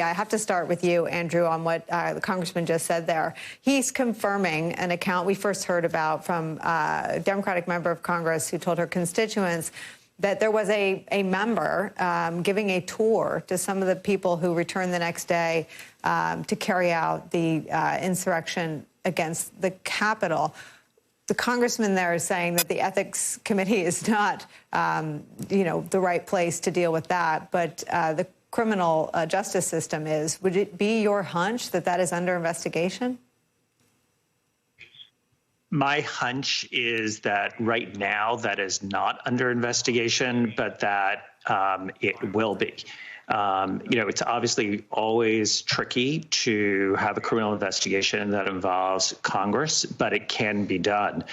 I have to start with you, Andrew, on what the congressman just said there. He's confirming an account we first heard about from a Democratic member of Congress who told her constituents that there was a member giving a tour to some of the people who returned the next day to carry out the insurrection against the Capitol. The congressman there is saying that the ethics committee is not, the right place to deal with that, but the criminal justice system is. Would it be your hunch that that is under investigation? My hunch is that right now that is not under investigation, but that it will be. It's obviously always tricky to have a criminal investigation that involves Congress, but it can be done.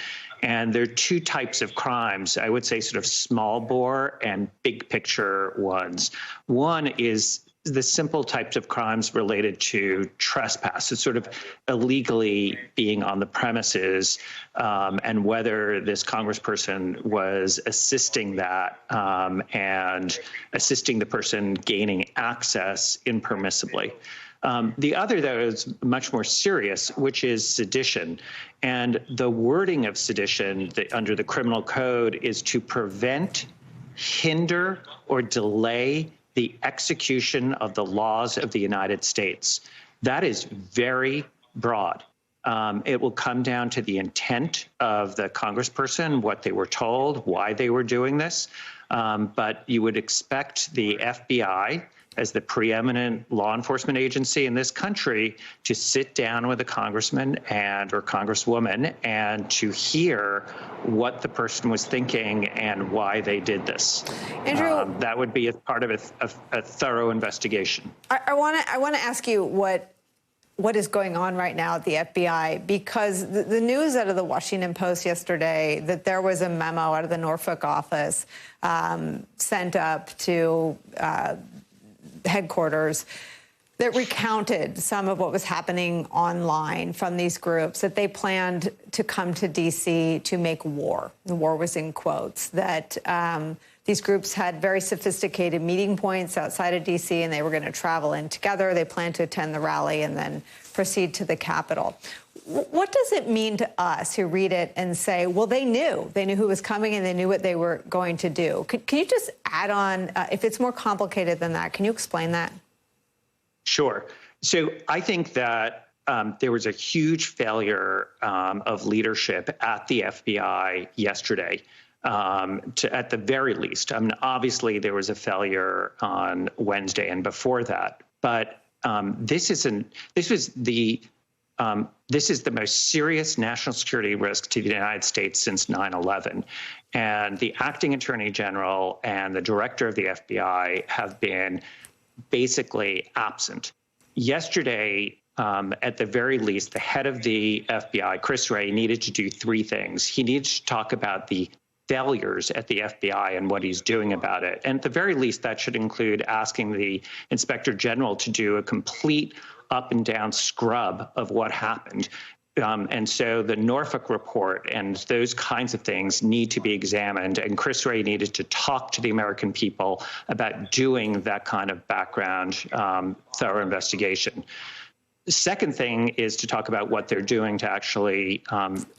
And there are two types of crimes, I would say sort of small bore and big picture ones. One is the simple types of crimes related to trespass. It's sort of illegally being on the premises and whether this congressperson was assisting that and assisting the person gaining access impermissibly. The other, though, is much more serious, which is sedition. And the wording of sedition under the criminal code is to prevent, hinder, or delay the execution of the laws of the United States. That is very broad. It will come down to the intent of the congressperson, what they were told, why they were doing this. But you would expect the FBI, as the preeminent law enforcement agency in this country, to sit down with a congressman or congresswoman and to hear what the person was thinking and why they did this. Andrew, that would be as part of a thorough investigation. I want to ask you what is going on right now at the FBI, because the news out of the Washington Post yesterday that there was a memo out of the Norfolk office sent up to headquarters that recounted some of what was happening online from these groups, that they planned to come to D.C. to make war. The war was in quotes, that these groups had very sophisticated meeting points outside of D.C. and they were going to travel in together. They planned to attend the rally and then proceed to the Capitol. What does it mean to us who read it and say, well, they knew who was coming and they knew what they were going to do? Can you just add on, if it's more complicated than that, can you explain that? Sure. So I think that there was a huge failure of leadership at the FBI yesterday. At the very least, I mean, obviously there was a failure on Wednesday and before that, but this is the most serious national security risk to the United States since 9/11. And the acting attorney general and the director of the FBI have been basically absent. Yesterday, at the very least, the head of the FBI, Chris Wray, needed to do three things. He needed to talk about the failures at the FBI and what he's doing about it. And at the very least, that should include asking the inspector general to do a complete up and down scrub of what happened. And so the Norfolk report and those kinds of things need to be examined. And Chris Wray needed to talk to the American people about doing that kind of background, thorough investigation. The second thing is to talk about what they're doing to actually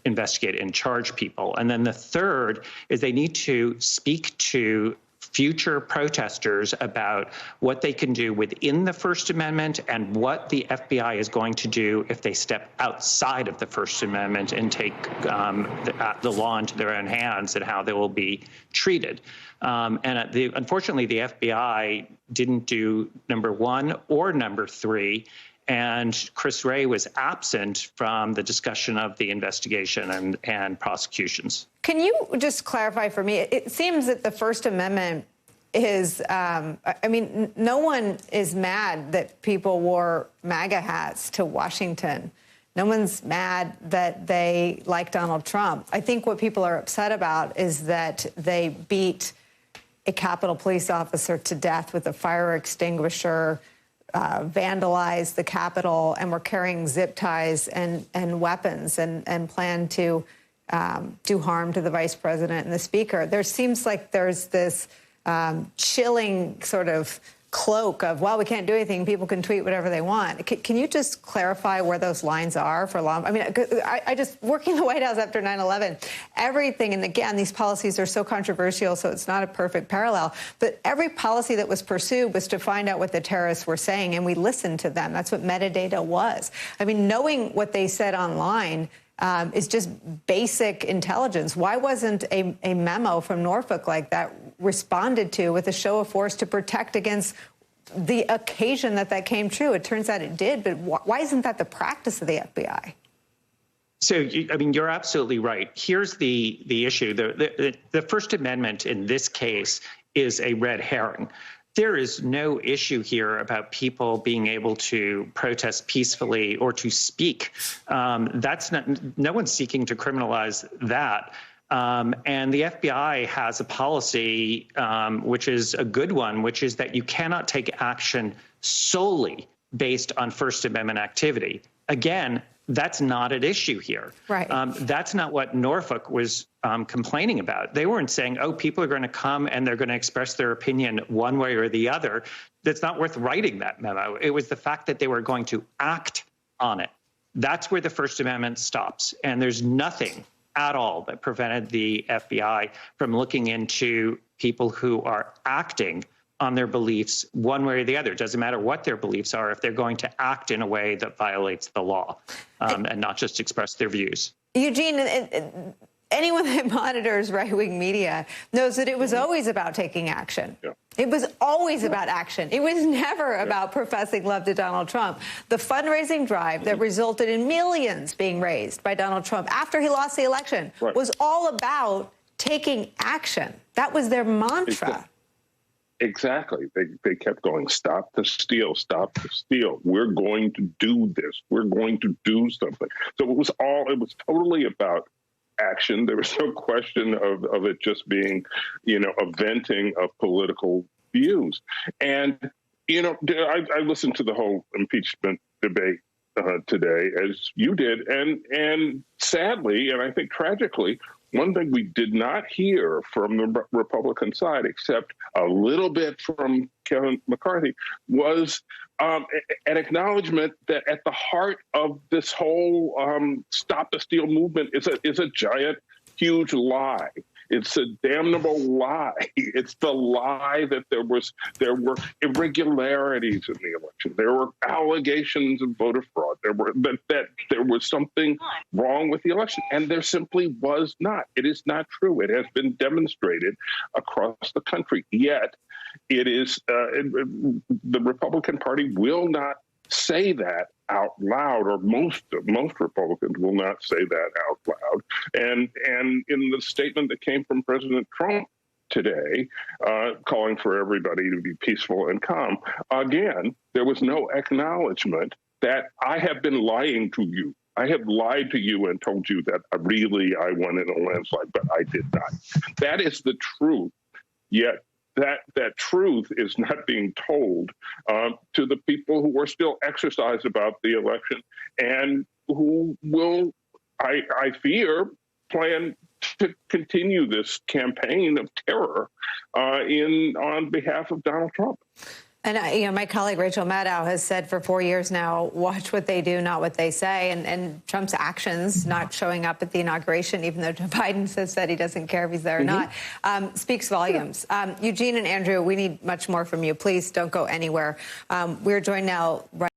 investigate and charge people. And then the third is they need to speak to future protesters about what they can do within the First Amendment and what the FBI is going to do if they step outside of the First Amendment and take the law into their own hands and how they will be treated. Unfortunately, the FBI didn't do number one or number three. And Chris Wray was absent from the discussion of the investigation and prosecutions. Can you just clarify for me? It seems that the First Amendment is, no one is mad that people wore MAGA hats to Washington. No one's mad that they like Donald Trump. I think what people are upset about is that they beat a Capitol police officer to death with a fire extinguisher, vandalized the Capitol, and were carrying zip ties and weapons and plan to do harm to the vice president and the speaker. There seems like there's this chilling sort of cloak of, well, we can't do anything, people can tweet whatever they want. Can you just clarify where those lines are for law? I mean, I just, working in the White House after 9/11, everything, and again, these policies are so controversial, so it's not a perfect parallel, but every policy that was pursued was to find out what the terrorists were saying, and we listened to them. That's what metadata was. I mean, knowing what they said online is just basic intelligence. Why wasn't a memo from Norfolk like that responded to with a show of force to protect against the occasion that came true? It turns out it did, but why isn't that the practice of the FBI? So, I mean, you're absolutely right. Here's the issue. The First Amendment in this case is a red herring. There is no issue here about people being able to protest peacefully or to speak. That's not, no one's seeking to criminalize that. And the FBI has a policy, which is a good one, which is that you cannot take action solely based on First Amendment activity. Again, that's not at issue here. Right. That's not what Norfolk was complaining about. They weren't saying, oh, people are going to come and they're going to express their opinion one way or the other. That's not worth writing that memo. It was the fact that they were going to act on it. That's where the First Amendment stops. And there's nothing at all that prevented the FBI from looking into people who are acting on their beliefs one way or the other. It doesn't matter what their beliefs are if they're going to act in a way that violates the law and not just express their views. Eugene, anyone that monitors right-wing media knows that it was always about taking action. Yeah. It was always about action. It was never about professing love to Donald Trump. The fundraising drive that resulted in millions being raised by Donald Trump after he lost the election was all about taking action. That was their mantra. Exactly. They kept going, stop the steal, stop the steal. We're going to do this. We're going to do something. So it was totally about action. There was no question of it just being, a venting of political views. And, I listened to the whole impeachment debate today, as you did. And sadly, and I think tragically, one thing we did not hear from the Republican side, except a little bit from Kevin McCarthy, was an acknowledgement that at the heart of this whole Stop the Steal movement is a giant, huge lie. It's a damnable lie. It's the lie that there were irregularities in the election. There were allegations of voter fraud. That there was something wrong with the election, and there simply was not. It is not true. It has been demonstrated across the country. Yet, it is the Republican Party will not say that out loud, or most Republicans will not say that out loud. And in the statement that came from President Trump today, calling for everybody to be peaceful and calm, again, there was no acknowledgement that I have been lying to you. I have lied to you and told you that really I won in a landslide, but I did not. That is the truth. Yet that truth is not being told to the people who are still exercised about the election and who will, I fear, plan to continue this campaign of terror on behalf of Donald Trump. And, my colleague Rachel Maddow has said for 4 years now, watch what they do, not what they say. And Trump's actions, not showing up at the inauguration, even though Joe Biden has said he doesn't care if he's there or not, speaks volumes. Eugene and Andrew, we need much more from you. Please don't go anywhere. We're joined now right